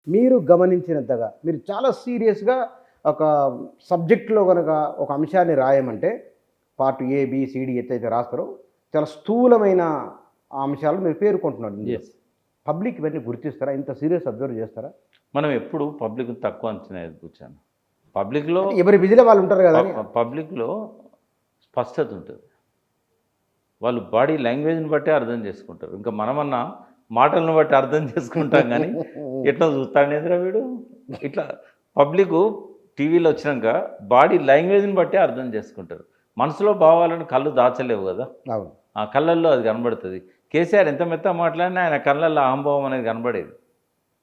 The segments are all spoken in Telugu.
మీరు గమనించినంతగా మీరు చాలా సీరియస్‌గా ఒక సబ్జెక్ట్‌లో గనక ఒక అంశాన్ని రాయమంటే part A, B, C, D ఎట్లయితే రాస్తారో చాలా స్థూలమైన ఆ అంశాలను మీరు పేర్కొంటున్నారు ఇందులో. యెస్. పబ్లిక్ ఇవన్నీ గుర్తిస్తారా? ఇంత సీరియస్ అబ్జర్వ్ చేస్తారా? మనం ఎప్పుడు పబ్లిక్‌ని తక్కువ అంచనా కూర్చోను. పబ్లిక్‌లో అంటే ఎవరి విధిలో వాళ్ళు ఉంటారు కదా అని. పబ్లిక్‌లో స్పష్టత ఉంటుంది. వాళ్ళు బాడీ లాంగ్వేజ్‌ని బట్టే అర్థం చేసుకుంటారు. ఇంకా మనమన్నా మాటలను బట్టి అర్థం చేసుకుంటాం కానీ ఎట్లా చూస్తాడేంద్రా వీడు ఇట్లా పబ్లిక్ టీవీలో వచ్చినాక బాడీ లాంగ్వేజ్ని బట్టే అర్థం చేసుకుంటారు. మనసులో భావాలను కళ్ళు దాచలేవు కదా, అవును. ఆ కళ్ళల్లో అది కనబడుతుంది. కేసీఆర్ ఎంత మెత్త మాట్లాడినా ఆయన కళ్ళల్లో అహంభావం అనేది కనబడేది.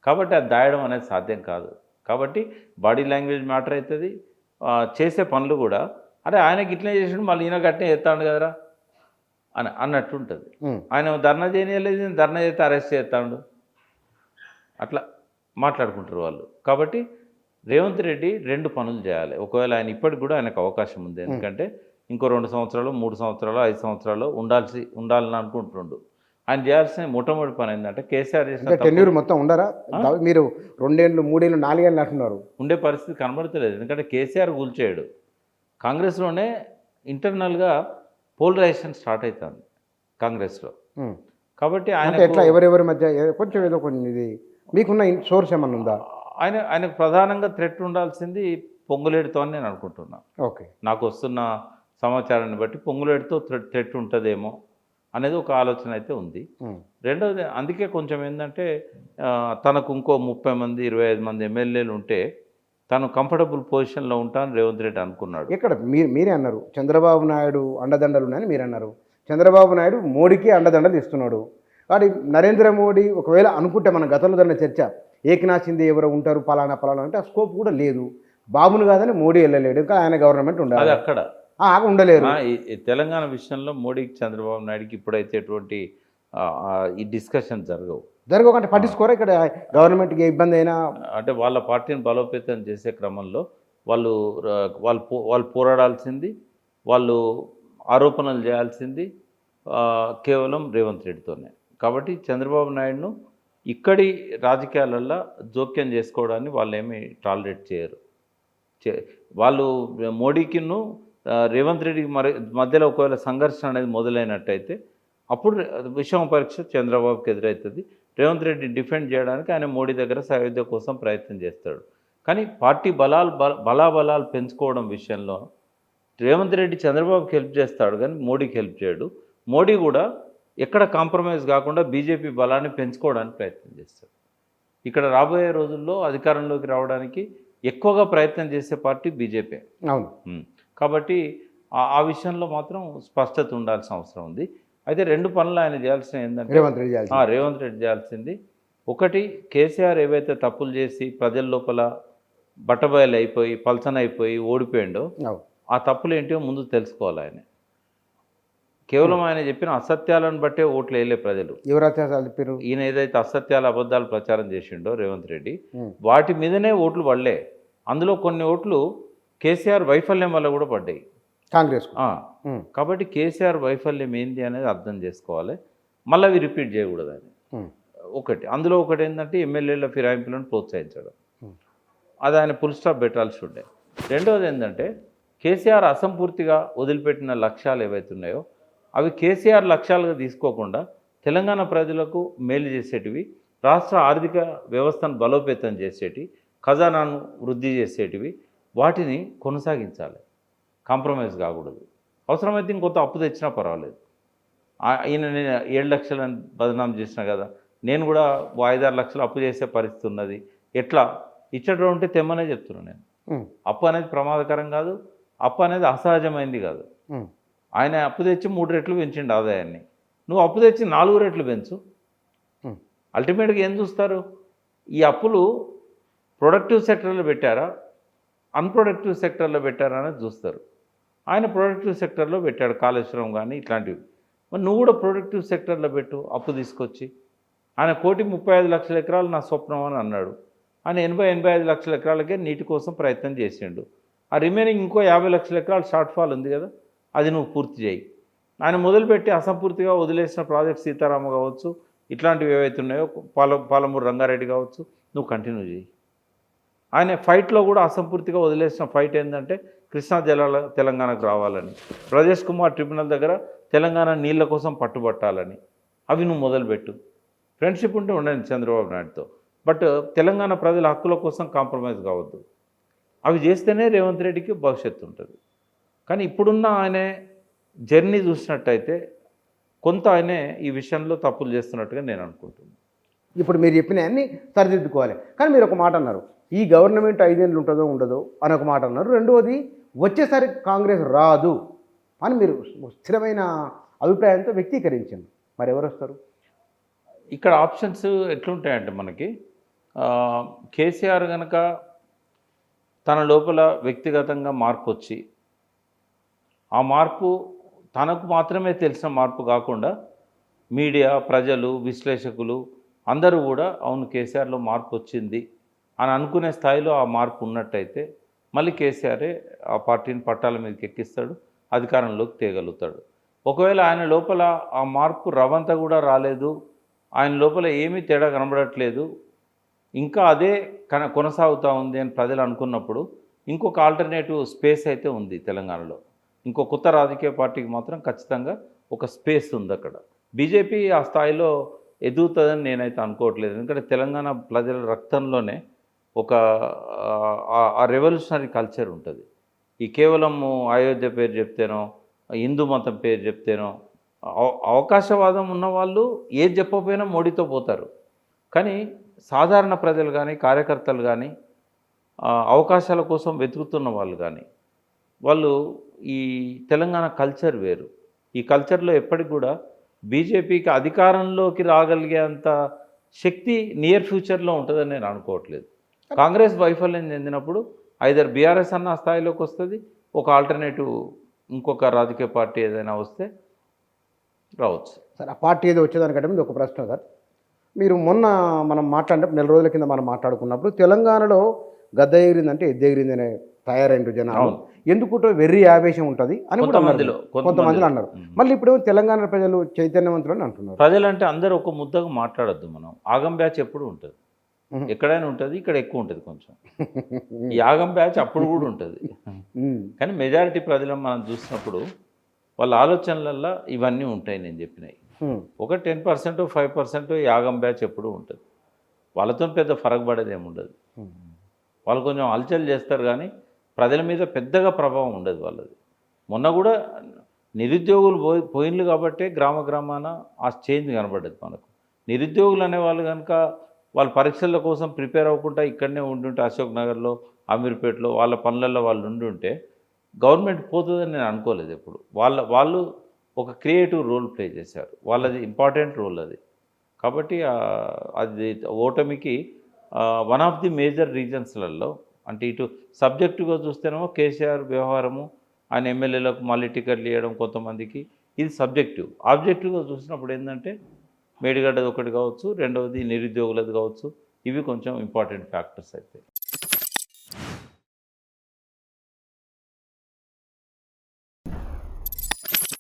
కాబట్టి అది దాయడం అనేది సాధ్యం కాదు. కాబట్టి బాడీ లాంగ్వేజ్ మ్యాటర్ అవుతుంది. చేసే పనులు కూడా అరే ఆయనకి ఇట్లనే చేసిండు మళ్ళీ ఈయన గట్టినే చేస్తాడు కదరా అన్నట్టు ఉంటుంది. ఆయన ధర్నా చేయలేదు, ధర్నా చేస్తే అరెస్ట్ చేస్తాడు, అట్లా మాట్లాడుకుంటారు వాళ్ళు. కాబట్టి రేవంత్ రెడ్డి 2 పనులు చేయాలి. ఒకవేళ ఆయన ఇప్పటికి కూడా ఆయనకు అవకాశం ఉంది. ఎందుకంటే ఇంకో 2 సంవత్సరాలు 3 సంవత్సరాలు 5 సంవత్సరాలు ఉండాలని అనుకుంటుండు. ఆయన చేయాల్సిన మొట్టమొదటి పని ఏంటంటే కేసీఆర్ చేసిన టెన్యూర్ మొత్తం ఉండరా? మీరు 2 ఏళ్ళు 3 ఏళ్ళు 4 ఏళ్ళు అంటున్నారు. ఉండే పరిస్థితి కనబడతలేదు. ఎందుకంటే కేసీఆర్ కూల్చేయడు. కాంగ్రెస్లోనే ఇంటర్నల్గా పోలరైజేషన్ స్టార్ట్ అవుతుంది కాంగ్రెస్లో. కాబట్టి ఆయన ఎట్లా ఎవరెవరి మధ్య కొంచెం ఏదో కొన్ని ఇది మీకున్న సోర్స్ ఏమన్నా ఉందా? ఆయనకు ప్రధానంగా థ్రెట్ ఉండాల్సింది పొంగులేడుతో అని నేను అనుకుంటున్నాను. ఓకే, నాకు నాకు వస్తున్న సమాచారాన్ని బట్టి పొంగులేడుతో థ్రెట్ ఉంటుందేమో అనేది ఒక ఆలోచన అయితే ఉంది. రెండవది అందుకే కొంచెం ఏంటంటే తనకు ఇంకో 30 మంది 25 మంది ఎమ్మెల్యేలు ఉంటే తను కంఫర్టబుల్ పొజిషన్లో ఉంటాను రేవంత్ రెడ్డి అనుకున్నాడు. ఇక్కడ మీరే అన్నారు చంద్రబాబు నాయుడు అండదండలు ఉన్నాయని మీరు అన్నారు. చంద్రబాబు నాయుడు మోడీకి అండదండలు ఇస్తున్నాడు. వాడి నరేంద్ర మోడీ ఒకవేళ అనుకుంటే మన గతంలో జరిగిన చర్చ ఏకనాథ్ షిందే ఎవరో ఉంటారు పలానా అంటే ఆ స్కోప్ కూడా లేదు. బాబును కాదని మోడీ వెళ్ళలేడు, ఇంకా ఆయన గవర్నమెంట్ ఉండాలి, అది అక్కడ ఉండలేరు. ఈ తెలంగాణ విషయంలో మోడీకి చంద్రబాబు నాయుడుకి ఇప్పుడైతే ఎటువంటి ఈ డిస్కషన్ జరగకంటే పట్టించుకోరా ఇక్కడ గవర్నమెంట్కి ఇబ్బంది అయినా అంటే వాళ్ళ పార్టీని బలోపేతం చేసే క్రమంలో వాళ్ళు పోరాడాల్సింది, వాళ్ళు ఆరోపణలు చేయాల్సింది కేవలం రేవంత్ రెడ్డితోనే. కాబట్టి చంద్రబాబు నాయుడును ఇక్కడి రాజకీయాలల్లో జోక్యం చేసుకోవడాన్ని వాళ్ళు ఏమీ టాలరేట్ చేయరు. వాళ్ళు మోడీకిను రేవంత్ రెడ్డికి మధ్యలో ఒకవేళ సంఘర్షణ అనేది మొదలైనట్టయితే అప్పుడు విషమ పరీక్ష చంద్రబాబుకి ఎదురవుతుంది. రేవంత్ రెడ్డి డిఫెండ్ చేయడానికి ఆయన మోడీ దగ్గర సహాయం కోసం ప్రయత్నం చేస్తాడు. కానీ పార్టీ బలాబలాలు పెంచుకోవడం విషయంలో రేవంత్ రెడ్డి చంద్రబాబుకి హెల్ప్ చేస్తాడు కానీ మోడీకి హెల్ప్ చేయడు. మోడీ కూడా ఎక్కడ కాంప్రమైజ్ కాకుండా బీజేపీ బలాన్ని పెంచుకోవడానికి ప్రయత్నం చేస్తాడు. ఇక్కడ రాబోయే రోజుల్లో అధికారంలోకి రావడానికి ఎక్కువగా ప్రయత్నం చేసే పార్టీ బీజేపీ. అవును. కాబట్టి ఆ విషయంలో మాత్రం స్పష్టత ఉండాల్సిన అవసరం ఉంది. అయితే 2 పనులు ఆయన చేయాల్సిన ఏంటంటే రేవంత్ రెడ్డి చేయాల్సింది ఒకటి, కేసీఆర్ ఏవైతే తప్పులు చేసి ప్రజల లోపల బట్టబయలు అయిపోయి పల్చనైపోయి ఓడిపోయిండో ఆ తప్పులు ఏంటో ముందు తెలుసుకోవాలి. ఆయన కేవలం ఆయన చెప్పిన అసత్యాలను బట్టే ఓట్లు వేయలే ప్రజలు. ఈయన ఏదైతే అసత్యాలు అబద్ధాలు ప్రచారం చేసిండో రేవంత్ రెడ్డి వాటి మీదనే ఓట్లు పడలే. అందులో కొన్ని ఓట్లు కేసీఆర్ వైఫల్యం వల్ల కూడా పడ్డాయి కాంగ్రెస్. కాబట్టి కేసీఆర్ వైఫల్యం ఏంది అనేది అర్థం చేసుకోవాలి, మళ్ళీ అవి రిపీట్ చేయకూడదు అని ఒకటి. అందులో ఒకటి ఏంటంటే ఎమ్మెల్యేల ఫిరాయింపులను ప్రోత్సహించడం, అది ఆయన ఫుల్ స్టాప్ పెట్టాల్సి ఉండే. రెండవది ఏంటంటే కేసీఆర్ అసంపూర్తిగా వదిలిపెట్టిన లక్ష్యాలు ఏవైతే ఉన్నాయో అవి కేసీఆర్ లక్ష్యాలుగా తీసుకోకుండా తెలంగాణ ప్రజలకు మేలు చేసేటివి, రాష్ట్ర ఆర్థిక వ్యవస్థను బలోపేతం చేసేటివి, ఖజానాను వృద్ధి చేసేటివి, వాటిని కొనసాగించాలి, కాంప్రమైజ్ కాకూడదు. అవసరమైతే ఇంకొంత అప్పు తెచ్చినా పర్వాలేదు. ఈయన నేను 7 లక్షలని బదనాం చేసినా కదా, నేను కూడా 5-6 లక్షలు అప్పు చేసే పరిస్థితి ఉన్నది, ఎట్లా ఇచ్చడం ఉంటే తెమ్మనే చెప్తున్నాను నేను. అప్పు అనేది ప్రమాదకరం కాదు, అప్పు అనేది అసహజమైంది కాదు. ఆయన అప్పు తెచ్చి 3 రెట్లు పెంచిండు ఆదాయాన్ని, నువ్వు అప్పు తెచ్చి 4 రెట్లు పెంచు. అల్టిమేట్గా ఏం చూస్తారు, ఈ అప్పులు ప్రొడక్టివ్ సెక్టర్లో పెట్టారా అన్ప్రొడక్టివ్ సెక్టర్లో పెట్టారా అనేది చూస్తారు. ఆయన ప్రొడక్టివ్ సెక్టర్లో పెట్టాడు, కాళేశ్వరం కానీ ఇట్లాంటివి. మరి నువ్వు కూడా ప్రొడక్టివ్ సెక్టర్లో పెట్టు అప్పు తీసుకొచ్చి. ఆయన 1,35 లక్షల ఎకరాలు నా స్వప్నం అని అన్నాడు. ఆయన 80-85 లక్షల ఎకరాలకే నీటి కోసం ప్రయత్నం చేసిండు. ఆ రిమైనింగ్ ఇంకో 50 లక్షల ఎకరాలు షార్ట్ ఫాల్ ఉంది కదా, అది నువ్వు పూర్తి చేయి. ఆయన మొదలుపెట్టి అసంపూర్తిగా వదిలేసిన ప్రాజెక్ట్ సీతారామ కావచ్చు, ఇట్లాంటివి ఏవైతే ఉన్నాయో పాలమూరు రంగారెడ్డి కావచ్చు, నువ్వు కంటిన్యూ చేయి. ఆయన ఫైట్లో కూడా అసంపూర్తిగా వదిలేసిన ఫైట్ ఏంటంటే కృష్ణా జలాల తెలంగాణకు రావాలని, ప్రదేశ్ కుమార్ ట్రిబ్యునల్ దగ్గర తెలంగాణ నీళ్ళ కోసం పట్టుబట్టాలని, అవి నువ్వు మొదలుపెట్టు. ఫ్రెండ్షిప్ ఉంటే ఉండండి చంద్రబాబు నాయుడుతో, బట్ తెలంగాణ ప్రజల హక్కుల కోసం కాంప్రమైజ్ కావద్దు. అవి చేస్తేనే రేవంత్ రెడ్డికి భవిష్యత్తు ఉంటుంది. కానీ ఇప్పుడున్న ఆయన జర్నీ చూసినట్టయితే కొంత ఆయనే ఈ విషయంలో తప్పులు చేస్తున్నట్టుగా నేను అనుకుంటున్నాను. ఇప్పుడు మీరు చెప్పిన అన్ని సరిదిద్దుకోవాలి. కానీ మీరు ఒక మాట అన్నారు, ఈ గవర్నమెంట్ 5 ఏళ్ళు ఉంటుందో ఉండదో అని ఒక మాట అన్నారు. రెండవది, వచ్చేసరి కాంగ్రెస్ రాదు అని మీరు స్థిరమైన అభిప్రాయంతో వ్యక్తీకరించారు. మరి ఎవరు వస్తారు? ఇక్కడ ఆప్షన్స్ ఎట్లుంటాయంటే మనకి కేసీఆర్ కనుక తన లోపల వ్యక్తిగతంగా మార్పు వచ్చి, ఆ మార్పు తనకు మాత్రమే తెలిసిన మార్పు కాకుండా మీడియా, ప్రజలు, విశ్లేషకులు అందరూ కూడా అవును కేసీఆర్లో మార్పు వచ్చింది అని అనుకునే స్థాయిలో ఆ మార్పు ఉన్నట్టయితే మళ్ళీ కేసీఆరే ఆ పార్టీని పట్టాల మీదకి ఎక్కిస్తాడు, అధికారంలోకి తేగలుగుతాడు. ఒకవేళ ఆయన లోపల ఆ మార్పు రవంత కూడా రాలేదు, ఆయన లోపల ఏమీ తేడా కనబడట్లేదు, ఇంకా అదే కొనసాగుతూ ఉంది అని ప్రజలు అనుకున్నప్పుడు ఇంకొక ఆల్టర్నేటివ్ స్పేస్ అయితే ఉంది తెలంగాణలో. ఇంకో కొత్త రాజకీయ పార్టీకి మాత్రం ఖచ్చితంగా ఒక స్పేస్ ఉంది అక్కడ. బీజేపీ ఆ స్థాయిలో ఎదుగుతుందని నేనైతే అనుకోవట్లేదు. ఎందుకంటే తెలంగాణ ప్రజల రక్తంలోనే ఒక ఆ రెవల్యూషనరీ కల్చర్ ఉంటుంది. ఈ కేవలము అయోధ్య పేరు చెప్తేనో, హిందూ మతం పేరు చెప్తేనో, అవకాశవాదం ఉన్నవాళ్ళు ఏది చెప్పకపోయినా మోడీతో పోతారు. కానీ సాధారణ ప్రజలు కానీ, కార్యకర్తలు కానీ, అవకాశాల కోసం వెతుకుతున్న వాళ్ళు కానీ, వాళ్ళు ఈ తెలంగాణ కల్చర్ వేరు. ఈ కల్చర్లో ఎప్పటికి కూడా బీజేపీకి అధికారంలోకి రాగలిగేంత శక్తి నియర్ ఫ్యూచర్లో ఉంటుందని నేను అనుకోవట్లేదు. కాంగ్రెస్ వైఫల్యం చెందినప్పుడు ఐదర్ బీఆర్ఎస్ అన్న స్థాయిలోకి వస్తుంది, ఒక ఆల్టర్నేటివ్ ఇంకొక రాజకీయ పార్టీ ఏదైనా వస్తే రావచ్చు. సార్, ఆ పార్టీ ఏదో వచ్చేదానికంటే ముందు ఒక ప్రశ్న సార్. మీరు మొన్న మనం మాట్లాడినప్పుడు 4 రోజుల కింద మనం మాట్లాడుకున్నప్పుడు తెలంగాణలో గద్ద ఎగిరిందంటే ఎద్దు ఎగిరింది అనే తయారైన జనాలు ఎందుకుంటో వెర్రి ఆవేశం ఉంటుంది అని కొంతమందిలో అన్నారు. మళ్ళీ ఇప్పుడు తెలంగాణ ప్రజలు చైతన్యవంతులు అని అంటున్నారు. ప్రజలు అంటే అందరూ ఒక ముద్దగా మాట్లాడొద్దు. మనం ఆగం బ్యాచ్ ఎప్పుడు ఉంటుంది, ఎక్కడైనా ఉంటుంది, ఇక్కడ ఎక్కువ ఉంటుంది కొంచెం. ఈ ఆగం బ్యాచ్ అప్పుడు కూడా ఉంటుంది. కానీ మెజారిటీ ప్రజలను మనం చూసినప్పుడు వాళ్ళ ఆలోచనలల్లో ఇవన్నీ ఉంటాయి నేను చెప్పినవి. ఒక 10% 5% యాగం బ్యాచ్ ఎప్పుడు ఉంటుంది. వాళ్ళతో పెద్ద ఫరక్ పడేది ఏముండదు. వాళ్ళు కొంచెం హల్చల్ చేస్తారు కానీ ప్రజల మీద పెద్దగా ప్రభావం ఉండదు వాళ్ళది. మొన్న కూడా నిరుద్యోగులు పోయిన్లు కాబట్టే గ్రామాన ఆ చేంజ్ కనబడ్డది మనకు. నిరుద్యోగులు అనేవాళ్ళు కనుక వాళ్ళ పరీక్షల కోసం ప్రిపేర్ అవ్వకుండా ఇక్కడనే ఉండుంటే అశోక్ నగర్లో, అమీర్పేటలో వాళ్ళ పనులలో వాళ్ళు ఉండుంటే గవర్నమెంట్ పోతుందని నేను అనుకోలేదు ఎప్పుడు. వాళ్ళు ఒక క్రియేటివ్ రోల్ ప్లే చేశారు. వాళ్ళది ఇంపార్టెంట్ రోల్ అది. కాబట్టి అది ఓటమికి వన్ ఆఫ్ ది మేజర్ రీజన్స్లలో, అంటే ఇటు సబ్జెక్టుగా చూస్తేనేమో కేసీఆర్ వ్యవహారము, ఆయన ఎమ్మెల్యేలకు మళ్ళీ టికెట్లు ఇవ్వడం కొంతమందికి, ఇది సబ్జెక్టివ్. ఆబ్జెక్టివ్గా చూసినప్పుడు ఏంటంటే మేడిగడ్డది ఒకటి కావచ్చు, రెండవది నిరుద్యోగులది కావచ్చు, ఇవి కొంచెం ఇంపార్టెంట్ ఫ్యాక్టర్స్ అయితే.